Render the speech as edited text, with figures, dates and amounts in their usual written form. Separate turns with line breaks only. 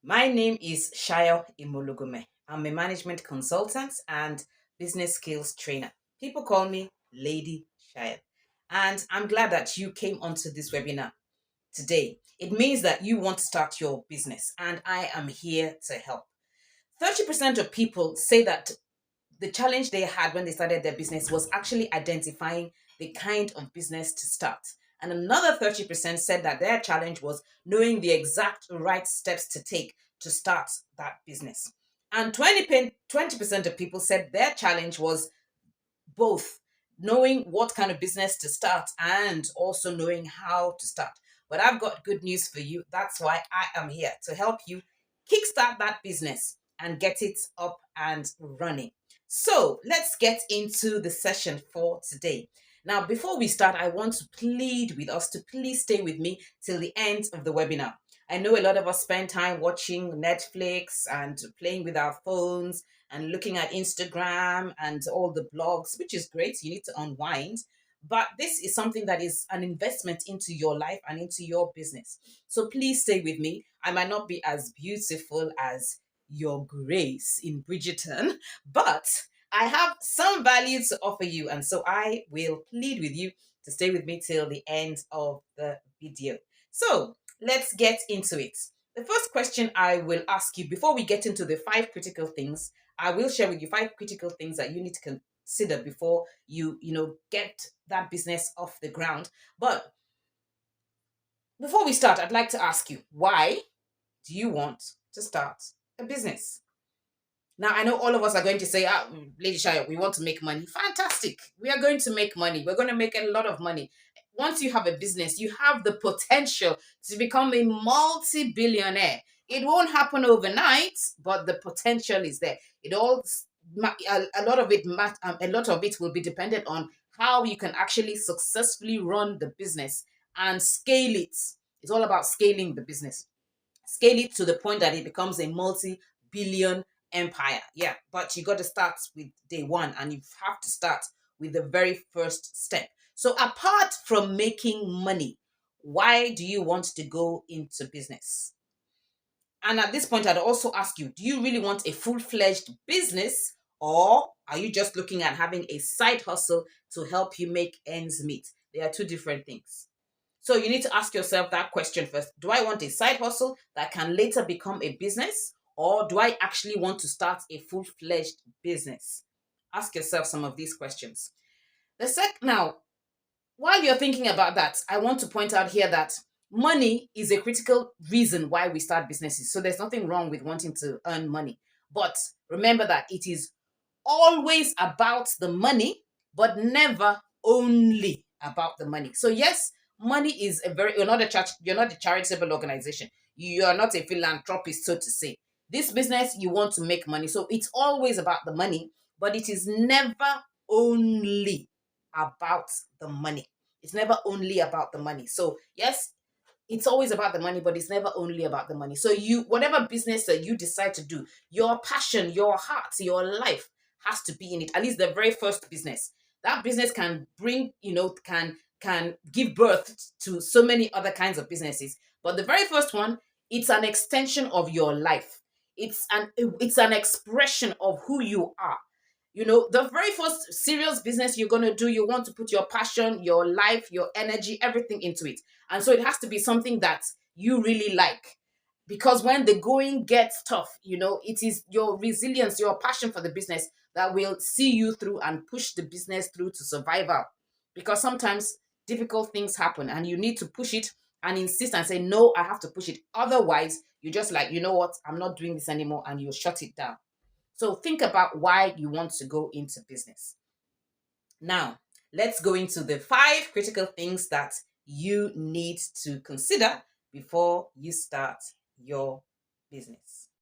My name is Shayo Imolugume. I'm a management consultant and business skills trainer. People call me Lady Shayo. And I'm glad that you came onto this webinar today. It means that you want to start your business, and I am here to help. 30% of people say that the challenge they had when they started their business was actually identifying the kind of business to start. And another 30% said that their challenge was knowing the exact right steps to take to start that business. And 20% of people said their challenge was both knowing what kind of business to start and also knowing how to start. But I've got good news for you. That's why I am here to help you kickstart that business and get it up and running. So let's get into the session for today. Now, before we start, I want to plead with us to please stay with me till the end of the webinar. I know a lot of us spend time watching Netflix and playing with our phones and looking at Instagram and all the blogs, which is great. You need to unwind. But this is something that is an investment into your life and into your business. So please stay with me. I might not be as beautiful as your Grace in Bridgerton, but I have some value to offer you. And so I will plead with you to stay with me till the end of the video. So let's get into it. The first question I will ask you before we get into the 5 critical things, I will share with you 5 critical things that you need to consider before you get that business off the ground. But before we start, I'd like to ask you, why do you want to start a business? Now, I know all of us are going to say, Lady Shire, we want to make money. Fantastic. We are going to make money. We're going to make a lot of money. Once you have a business, you have the potential to become a multi-billionaire. It won't happen overnight, but the potential is there. It all a lot of it will be dependent on how you can actually successfully run the business and scale it. It's all about scaling the business. Scale it to the point that it becomes a multi-billion empire. Yeah, but you got to start with day one, and you have to start with the very first step. So apart from making money, why do you want to go into business? And at this point, I'd also ask you, do you really want a full-fledged business, or are you just looking at having a side hustle to help you make ends meet? They are two different things. So you need to ask yourself that question first. Do I want a side hustle that can later become a business? Or do I actually want to start a full-fledged business? Ask yourself some of these questions. Now, while you're thinking about that, I want to point out here that money is a critical reason why we start businesses. So there's nothing wrong with wanting to earn money. But remember that it is always about the money, but never only about the money. So yes, money is a very you're not a charitable organization. You are not a philanthropist, so to say. This business, you want to make money. So it's always about the money, but it is never only about the money. It's never only about the money. So yes, it's always about the money, but it's never only about the money. So you, whatever business that you decide to do, your passion, your heart, your life has to be in it. At least the very first business. That business can bring, can give birth to so many other kinds of businesses. But the very first one, it's an extension of your life. It's an expression of who you are. The very first serious business you're going to do, you want to put your passion, your life, your energy, everything into it. And so it has to be something that you really like. Because when the going gets tough, it is your resilience, your passion for the business that will see you through and push the business through to survival. Because sometimes difficult things happen and you need to push it and insist and say, no, I have to push it. Otherwise, you're just like, you know what, I'm not doing this anymore, and you shut it down. So think about why you want to go into business. Now, let's go into the 5 critical things that you need to consider before you start your business.